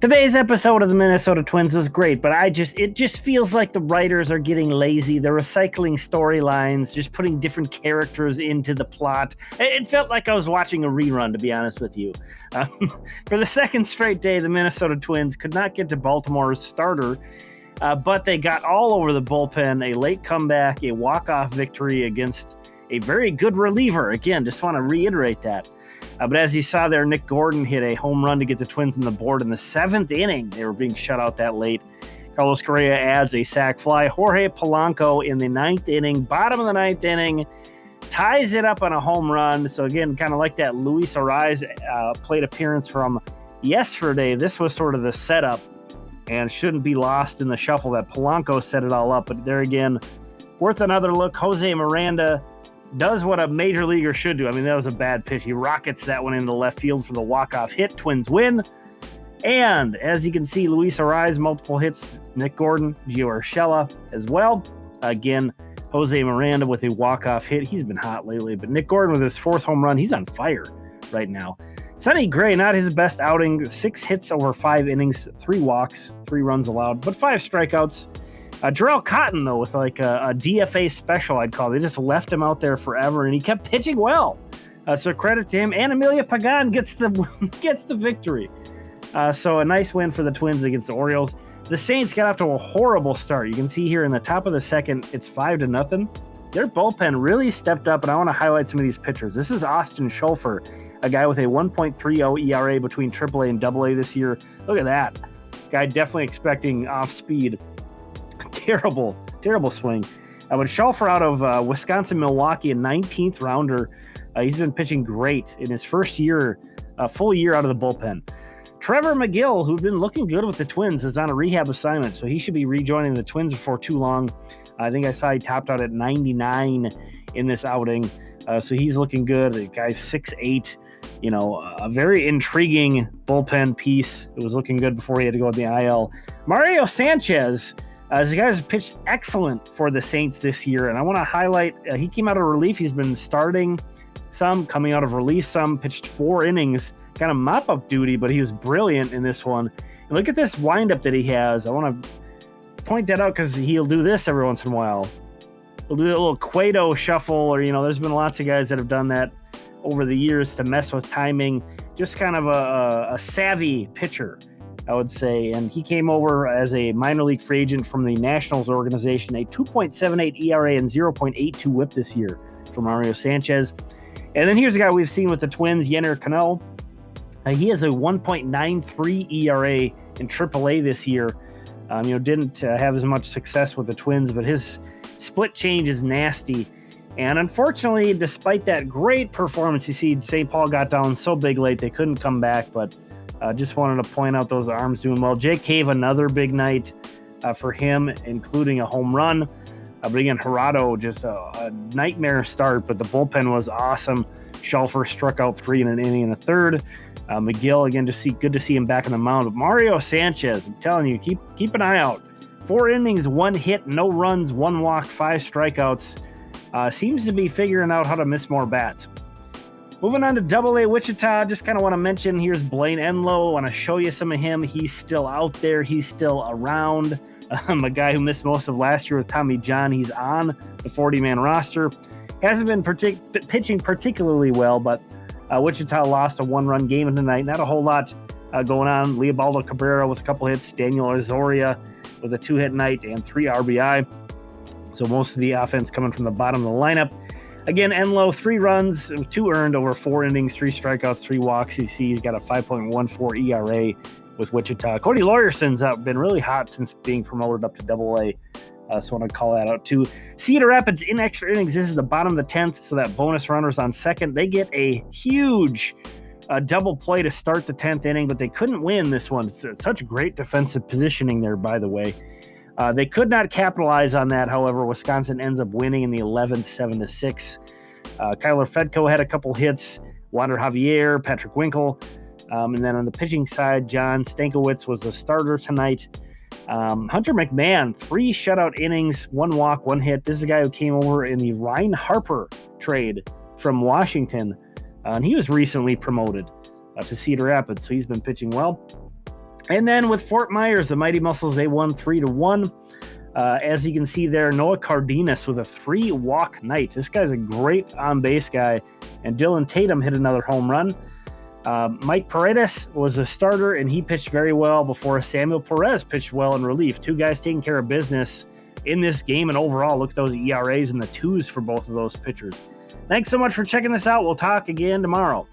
Today's episode of the Minnesota Twins was great, but it just feels like the writers are getting lazy. They're recycling storylines, just putting different characters into the plot. It felt like I was watching a rerun, to be honest with you. For the second straight day, the Minnesota Twins could not get to Baltimore's starter, but they got all over the bullpen, a late comeback, a walk-off victory against a very good reliever. Again, just want to reiterate that. But as you saw there, Nick Gordon hit a home run to get the Twins on the board in the seventh inning. They were being shut out that late. Carlos Correa adds a sac fly. Jorge Polanco in the ninth inning, bottom of the ninth inning, ties it up on a home run. So again, kind of like that Luis Arraez plate appearance from yesterday, this was sort of the setup and shouldn't be lost in the shuffle that Polanco set it all up. But there again, worth another look. Jose Miranda does what a major leaguer should do. I mean, that was a bad pitch. He rockets that one into left field for the walk-off hit. Twins win. And as you can see, Luis Arraez, multiple hits. Nick Gordon, Gio Urshela as well. Again, Jose Miranda with a walk-off hit. He's been hot lately. But Nick Gordon with his fourth home run, he's on fire right now. Sonny Gray, not his best outing. 6 hits over 5 innings, 3 walks, 3 runs allowed, but 5 strikeouts. Jarrell Cotton, though, with like a DFA special, I'd call it. They just left him out there forever, and he kept pitching well. So credit to him. And Emilia Pagan gets the victory. So a nice win for the Twins against the Orioles. The Saints got off to a horrible start. You can see here in the top of the second, it's 5-0. Their bullpen really stepped up, and I want to highlight some of these pitchers. This is Austin Schulfer, a guy with a 1.30 ERA between AAA and AA this year. Look at that. Guy definitely expecting off speed. Terrible swing. But Schulfer out of Wisconsin-Milwaukee, a 19th rounder. He's been pitching great in his first year, full year out of the bullpen. Trevor McGill, who'd been looking good with the Twins, is on a rehab assignment, so he should be rejoining the Twins before too long. I think I saw he topped out at 99 in this outing, so he's looking good. The guy's 6'8", a very intriguing bullpen piece. It was looking good before he had to go with the IL. Mario Sanchez, the guy's pitched excellent for the Saints this year, and I want to highlight, he came out of relief. He's been starting some, coming out of relief some, pitched 4 innings, kind of mop-up duty, but he was brilliant in this one. And look at this windup that he has. I want to point that out because he'll do this every once in a while. He'll do a little Cueto shuffle, or, there's been lots of guys that have done that over the years to mess with timing. Just kind of a savvy pitcher, I would say. And he came over as a minor league free agent from the Nationals organization, a 2.78 ERA and 0.82 whip this year for Mario Sanchez. And then here's a guy we've seen with the Twins, Yennier Cano. He has a 1.93 ERA in AAA this year. Didn't have as much success with the Twins, but his split change is nasty. And unfortunately, despite that great performance, you see St. Paul got down so big late they couldn't come back, but just wanted to point out those arms doing well. Jake Cave, another big night for him, including a home run. But again, Gerardo, just a nightmare start, but the bullpen was awesome. Schulfer struck out 3 in an inning and a third. McGill, again, good to see him back on the mound. But Mario Sanchez, I'm telling you, keep an eye out. 4 innings, 1 hit, no runs, 1 walk, 5 strikeouts. Seems to be figuring out how to miss more bats. Moving on to Double-A Wichita, just kind of want to mention, here's Blaine Enlow. I want to show you some of him. He's still out there. He's still around. A guy who missed most of last year with Tommy John. He's on the 40-man roster. Hasn't been pitching particularly well, but Wichita lost a 1-run game tonight. Not a whole lot going on. Leobaldo Cabrera with a couple hits. Daniel Azoria with a 2-hit night and 3 RBI. So most of the offense coming from the bottom of the lineup. Again, Enlow, 3 runs, 2 earned over 4 innings, 3 strikeouts, 3 walks. You see he's got a 5.14 ERA with Wichita. Cody Lawyerson's been really hot since being promoted up to Double-A. So I want to call that out too. Cedar Rapids in extra innings. This is the bottom of the 10th, so that bonus runner's on second. They get a huge double play to start the 10th inning, but they couldn't win this one. It's such great defensive positioning there, by the way. They could not capitalize on that. However, Wisconsin ends up winning in the 11th, 7-6. Kyler Fedko had a couple hits. Wander Javier, Patrick Winkle. And then on the pitching side, John Stankiewicz was the starter tonight. Hunter McMahon, 3 shutout innings, 1 walk, 1 hit. This is a guy who came over in the Ryan Harper trade from Washington. And he was recently promoted to Cedar Rapids, so he's been pitching well. And then with Fort Myers, the Mighty Muscles, they won 3-1. As you can see there, Noah Cardenas with a 3-walk night. This guy's a great on-base guy. And Dylan Tatum hit another home run. Mike Paredes was a starter, and he pitched very well before Samuel Perez pitched well in relief. Two guys taking care of business in this game, and overall, look at those ERAs in the 2s for both of those pitchers. Thanks so much for checking this out. We'll talk again tomorrow.